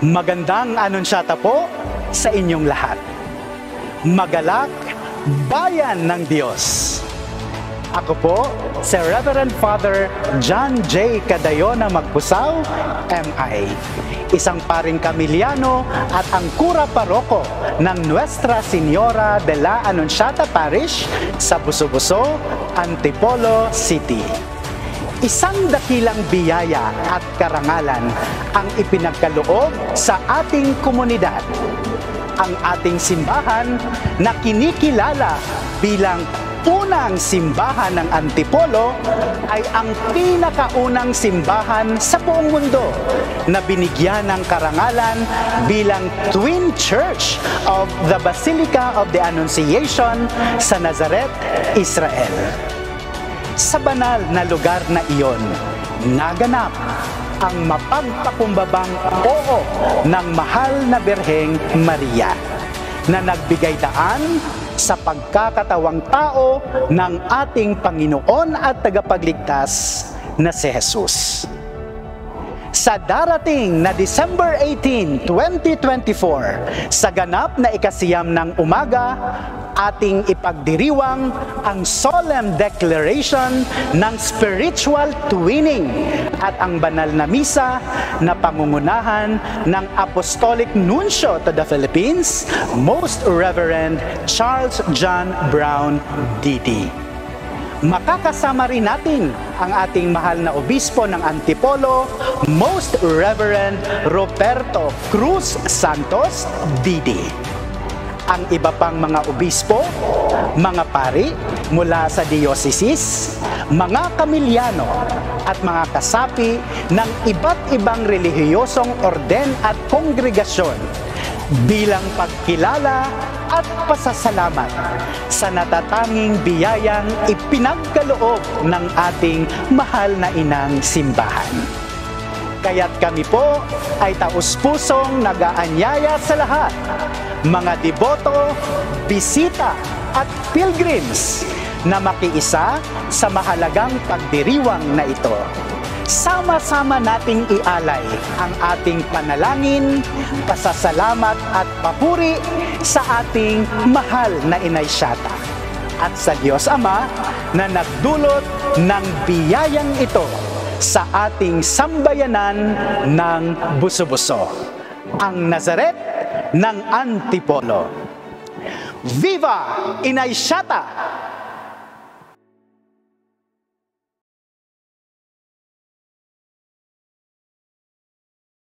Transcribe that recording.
Magandang anunsyata po sa inyong lahat. Magalak, bayan ng Diyos. Ako po, si Reverend Father John J. Cadayona Magpusaw, M.I. Isang paring Kamilyano at ang kura paroko ng Nuestra Señora de la Anunciata Parish sa Buso-Buso, Antipolo City. Isang dakilang biyaya at karangalan ang ipinagkaloob sa ating komunidad. Ang ating simbahan na kinikilala bilang unang simbahan ng Antipolo ay ang pinakaunang simbahan sa buong mundo na binigyan ng karangalan bilang Twin Church of the Basilica of the Annunciation sa Nazareth, Israel. Sa banal na lugar na iyon, naganap ang mapagpakumbabang oo ng mahal na Birheng Maria na nagbigay daan sa pagkakatawang tao ng ating Panginoon at tagapagligtas na si Jesus. Sa darating na December 18, 2024, sa ganap na ikasiyam ng umaga, ating ipagdiriwang ang solemn declaration ng spiritual twinning at ang banal na misa na pangungunahan ng Apostolic Nuncio to the Philippines, Most Reverend Charles John Brown, D.D. Makakasama rin natin ang ating mahal na obispo ng Antipolo, Most Reverend Roberto Cruz Santos, D.D. Ang iba pang mga obispo, mga pari mula sa dioceses, mga Kamilyano at mga kasapi ng iba't ibang relihiyosong orden at kongregasyon bilang pagkilala at pasasalamat sa natatanging biyayang ipinagkaloob ng ating mahal na inang simbahan. Kaya't kami po ay taus-pusong nag-aanyaya sa lahat, mga deboto, bisita at pilgrims na makiisa sa mahalagang pagdiriwang na ito. Sama-sama nating ialay ang ating panalangin, pasasalamat at papuri sa ating mahal na Inay Siata at sa Diyos Ama na nagdulot ng biyayang ito sa ating sambayanan ng Buso-Buso, ang Nazareth ng Antipolo. Viva Inay Siata!